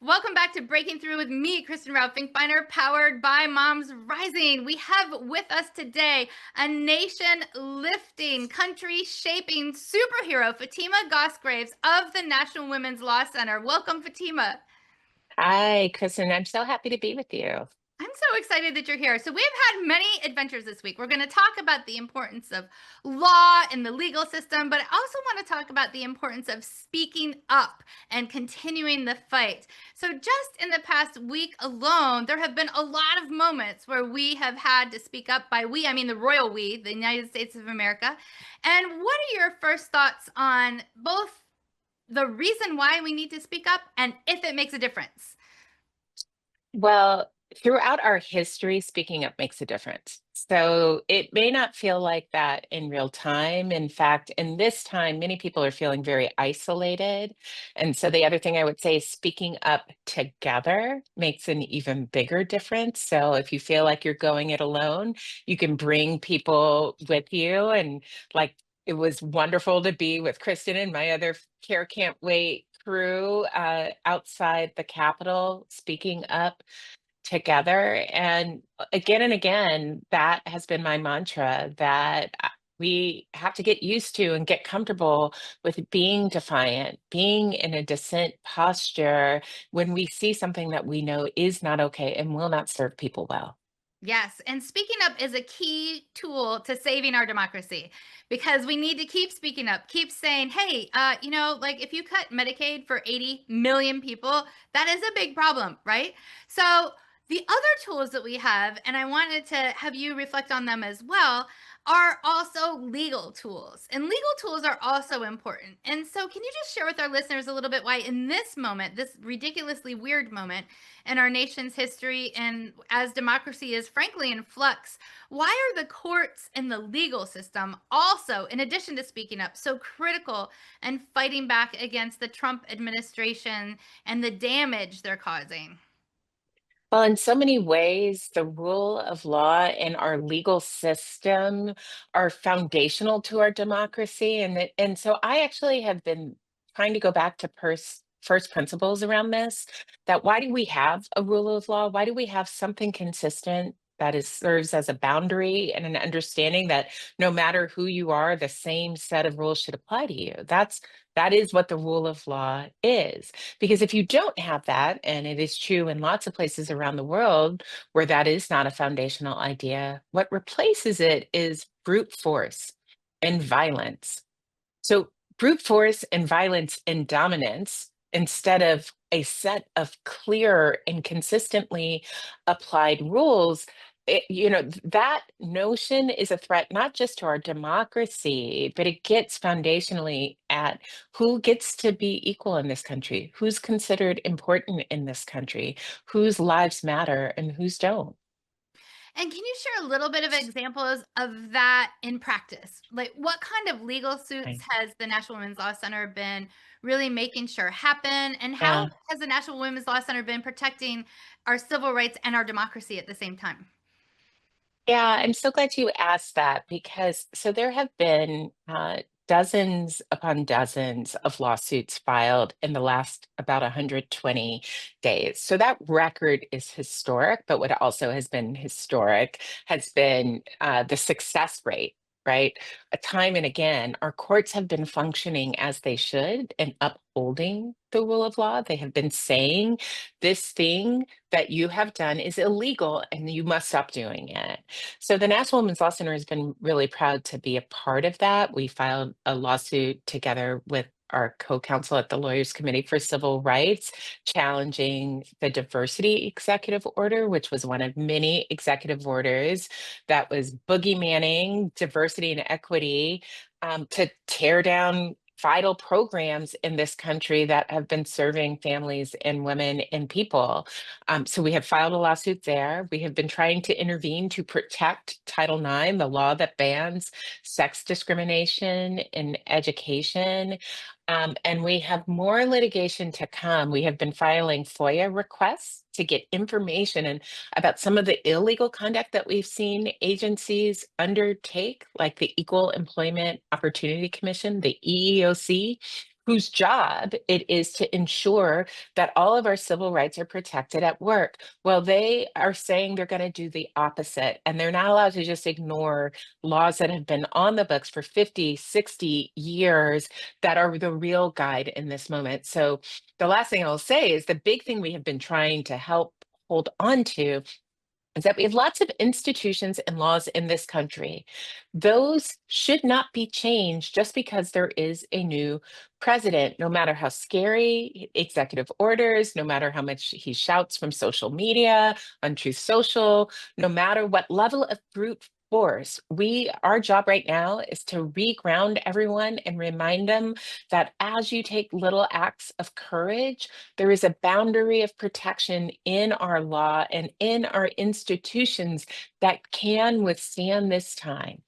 Welcome back to Breaking Through with me, Kristen Rao Finkbeiner, powered by Moms Rising. We have with us today a nation-lifting, country-shaping superhero, Fatima Goss Graves of the National Women's Law Center. Welcome, Fatima. Hi, Kristen. I'm so happy to be with you. I'm so excited that you're here. So, we've had many adventures this week. We're going to talk about the importance of law and the legal system, but I also want to talk about the importance of speaking up and continuing the fight. So, just in the past week alone, there have been a lot of moments where we have had to speak up. By we, I mean the royal we, the United States of America. And what are your first thoughts on both the reason why we need to speak up and if it makes a difference? Well, throughout our history, speaking up makes a difference. So it may not feel like that in real time. In fact, in this time, many people are feeling very isolated. And so the other thing I would say is speaking up together makes an even bigger difference. So if you feel like you're going it alone, you can bring people with you. And like it was wonderful to be with Kristen and my other Care Can't Wait crew outside the Capitol speaking up together. And again, that has been my mantra that we have to get used to and get comfortable with being defiant, being in a dissent posture when we see something that we know is not okay and will not serve people well. Yes, and speaking up is a key tool to saving our democracy because we need to keep speaking up, keep saying, hey, like if you cut Medicaid for 80 million people, that is a big problem, right? So, the other tools that we have, and I wanted to have you reflect on them as well, are also legal tools. And legal tools are also important. And so, can you just share with our listeners a little bit why, in this moment, this ridiculously weird moment, in our nation's history and as democracy is frankly in flux, why are the courts and the legal system also, in addition to speaking up, so critical and fighting back against the Trump administration and the damage they're causing? Well, in so many ways, the rule of law and our legal system are foundational to our democracy. And so I actually have been trying to go back to first principles around this, that why do we have a rule of law? Why do we have something consistent that is serves as a boundary and an understanding that no matter who you are, the same set of rules should apply to you? That is what the rule of law is. Because if you don't have that, and it is true in lots of places around the world where that is not a foundational idea, what replaces it is brute force and violence. So, brute force and violence and dominance instead of a set of clear and consistently applied rules. That notion is a threat not just to our democracy, but it gets foundationally at who gets to be equal in this country, who's considered important in this country, whose lives matter and whose don't. And can you share a little bit of examples of that in practice? Like, what kind of legal suits Right. has the National Women's Law Center been really making sure happen? And how Yeah. has the National Women's Law Center been protecting our civil rights and our democracy at the same time? Yeah, I'm so glad you asked that because so there have been dozens upon dozens of lawsuits filed in the last about 120 days. So that record is historic, but what also has been historic has been the success rate, right? Time and again, our courts have been functioning as they should and upholding the rule of law. They have been saying this thing that you have done is illegal and you must stop doing it. So the National Women's Law Center has been really proud to be a part of that. We filed a lawsuit together with our co-counsel at the Lawyers Committee for Civil Rights, challenging the diversity executive order, which was one of many executive orders that was boogeymanning diversity and equity to tear down vital programs in this country that have been serving families and women and people. So we have filed a lawsuit there. We have been trying to intervene to protect Title IX, the law that bans sex discrimination in education. And we have more litigation to come. We have been filing FOIA requests to get information and about some of the illegal conduct that we've seen agencies undertake, like the Equal Employment Opportunity Commission, the EEOC, whose job it is to ensure that all of our civil rights are protected at work. Well, they are saying they're going to do the opposite, and they're not allowed to just ignore laws that have been on the books for 50, 60 years that are the real guide in this moment. So the last thing I'll say is the big thing we have been trying to help hold on to is that we have lots of institutions and laws in this country. Those should not be changed just because there is a new president, no matter how scary executive orders, no matter how much he shouts from social media, on Truth Social, no matter what level of brute force. Our job right now is to reground everyone and remind them that as you take little acts of courage, there is a boundary of protection in our law and in our institutions that can withstand this time.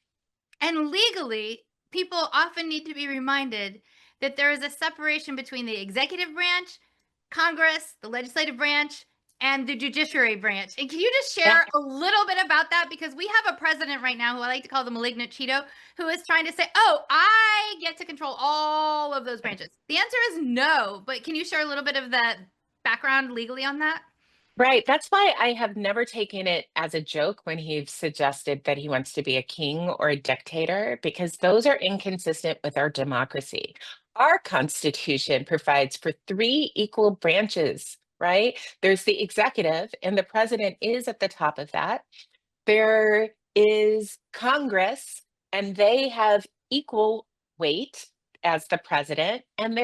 And legally, people often need to be reminded that there is a separation between the executive branch, Congress, the legislative branch, and the judiciary branch. And can you just Yeah. share a little bit about that? Because we have a president right now who I like to call the malignant Cheeto, who is trying to say, oh, I get to control all of those branches. The answer is no. But can you share a little bit of the background legally on that? Right. That's why I have never taken it as a joke when he's suggested that he wants to be a king or a dictator, because those are inconsistent with our democracy. Our Constitution provides for three equal branches, right? There's the executive, and the president is at the top of that. There is Congress, and they have equal weight as the president, and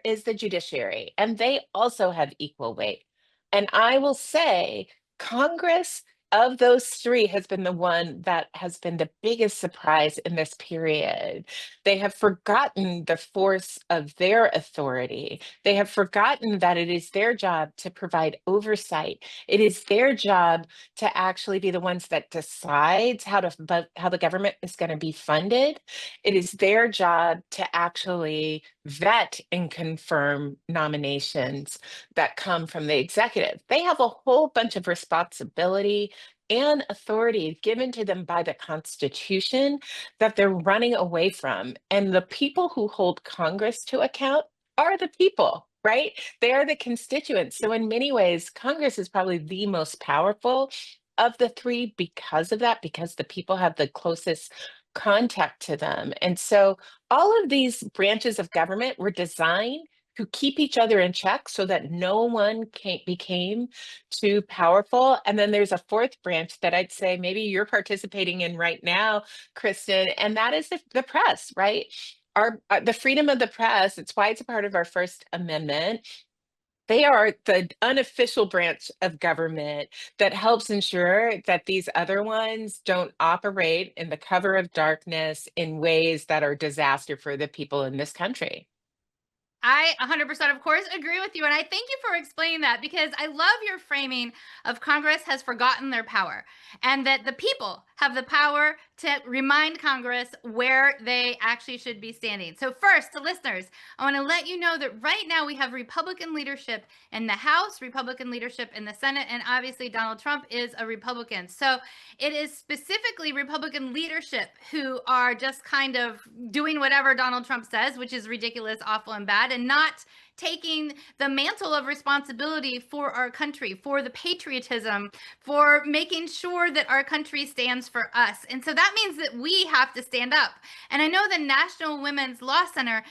is the judiciary, and they also have equal weight. And I will say, Congress of those three has been the one that has been the biggest surprise in this period. They have forgotten the force of their authority. They have forgotten that it is their job to provide oversight. It is their job to actually be the ones that decides how the government is going to be funded. It is their job to actually vet and confirm nominations that come from the executive. They have a whole bunch of responsibility and authority given to them by the Constitution that they're running away from. And the people who hold Congress to account are the people, right? They are the constituents. So, in many ways, Congress is probably the most powerful of the three because of that, because the people have the closest contact to them. And so, all of these branches of government were designed to keep each other in check so that no one became too powerful. And then there's a fourth branch that I'd say maybe you're participating in right now, Kristen, and that is the press, right? The freedom of the press. It's why it's a part of our First Amendment. They are the unofficial branch of government that helps ensure that these other ones don't operate in the cover of darkness in ways that are disaster for the people in this country. I 100% of course agree with you, and I thank you for explaining that, because I love your framing of Congress has forgotten their power, and that the people have the power to remind Congress where they actually should be standing. So first, to listeners, I want to let you know that right now we have Republican leadership in the House, Republican leadership in the Senate, and obviously Donald Trump is a Republican. So it is specifically Republican leadership who are just kind of doing whatever Donald Trump says, which is ridiculous, awful, and bad, and not taking the mantle of responsibility for our country, for the patriotism, for making sure that our country stands for us. And so that means that we have to stand up. And I know the National Women's Law Center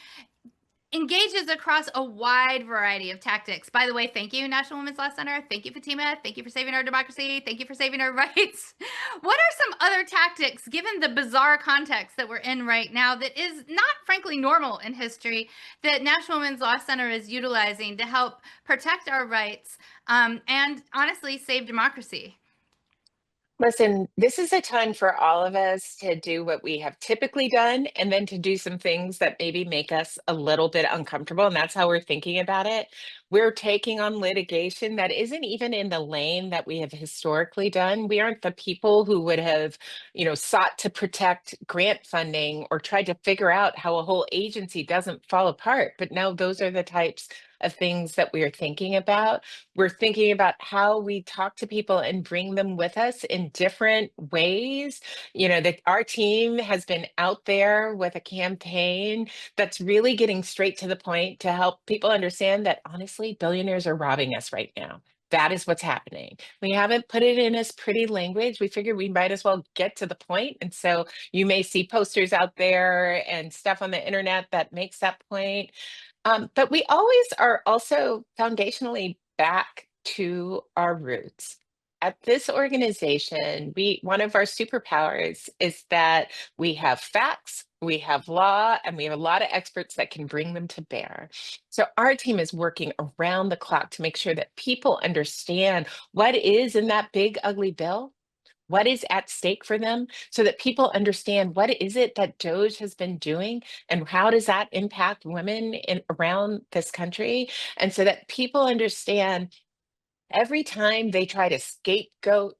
engages across a wide variety of tactics. By the way, thank you, National Women's Law Center. Thank you, Fatima. Thank you for saving our democracy. Thank you for saving our rights. What are some other tactics, given the bizarre context that we're in right now, that is not, frankly, normal in history, that National Women's Law Center is utilizing to help protect our rights and, honestly, save democracy? Listen, this is a time for all of us to do what we have typically done and then to do some things that maybe make us a little bit uncomfortable. And that's how we're thinking about it. We're taking on litigation that isn't even in the lane that we have historically done. We aren't the people who would have, sought to protect grant funding or tried to figure out how a whole agency doesn't fall apart. But now those are the types of things that we are thinking about. We're thinking about how we talk to people and bring them with us in different ways. You know, that our team has been out there with a campaign that's really getting straight to the point to help people understand that honestly, billionaires are robbing us right now. That is what's happening. We haven't put it in as pretty language. We figured we might as well get to the point. And so you may see posters out there and stuff on the internet that makes that point. But we always are also foundationally back to our roots. At this organization, we one of our superpowers is that we have facts, we have law, and we have a lot of experts that can bring them to bear. So our team is working around the clock to make sure that people understand what is in that big ugly bill, what is at stake for them, so that people understand what is it that Doge has been doing and how does that impact women in around this country, and so that people understand every time they try to scapegoat,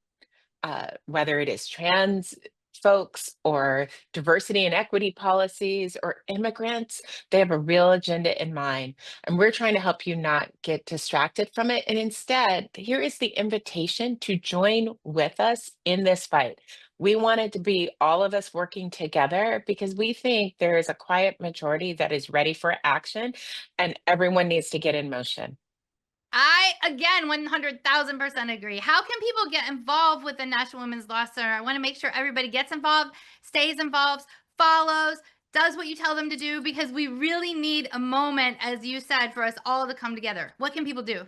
whether it is trans folks or diversity and equity policies or immigrants, they have a real agenda in mind. And we're trying to help you not get distracted from it. And instead, here is the invitation to join with us in this fight. We want it to be all of us working together because we think there is a quiet majority that is ready for action and everyone needs to get in motion. I again 100,000% agree. How can people get involved with the National Women's Law Center? I want to make sure everybody gets involved, stays involved, follows, does what you tell them to do because we really need a moment, as you said, for us all to come together. What can people do?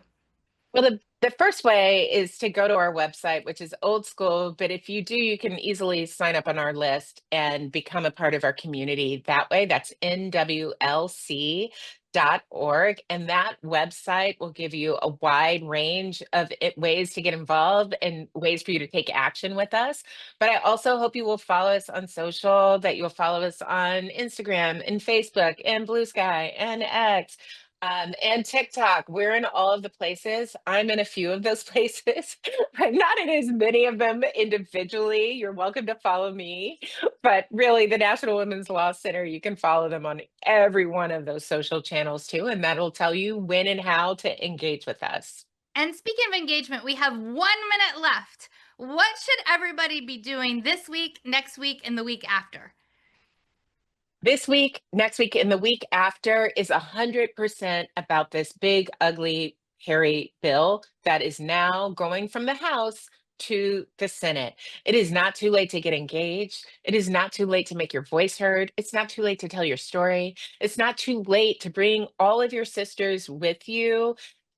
Well, the first way is to go to our website, which is old school, but if you do, you can easily sign up on our list and become a part of our community that way. That's NWLC.org. And that website will give you a wide range of ways to get involved and ways for you to take action with us. But I also hope you will follow us on social, that you'll follow us on Instagram and Facebook and Blue Sky and X. And TikTok, we're in all of the places. I'm in a few of those places. I'm not in as many of them individually. You're welcome to follow me. But really, the National Women's Law Center, you can follow them on every one of those social channels too. And that'll tell you when and how to engage with us. And speaking of engagement, we have 1 minute left. What should everybody be doing this week, next week, and the week after? This week, next week, and the week after is 100% about this big, ugly, hairy bill that is now going from the House to the Senate. It is not too late to get engaged. It is not too late to make your voice heard. It's not too late to tell your story. It's not too late to bring all of your sisters with you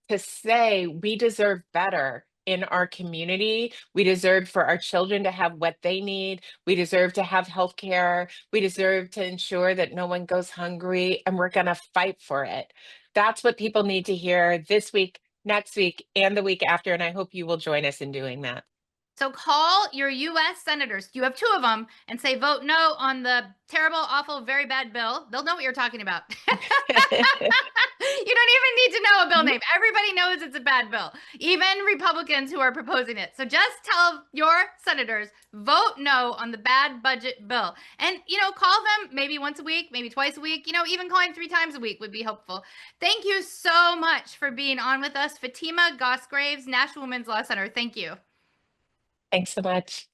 to say we deserve better in our community. We deserve for our children to have what they need. We deserve to have health care. We deserve to ensure that no one goes hungry, and we're going to fight for it. That's what people need to hear this week, next week, and the week after. And I hope you will join us in doing that. So call your US senators. You have two of them and say vote no on the terrible, awful, very bad bill. They'll know what you're talking about. You don't even need to know a bill name. Everybody knows it's a bad bill, even Republicans who are proposing it. So just tell your senators vote no on the bad budget bill. And, call them maybe once a week, maybe twice a week. Even calling 3 times a week would be helpful. Thank you so much for being on with us. Fatima Goss Graves, National Women's Law Center. Thank you. Thanks so much.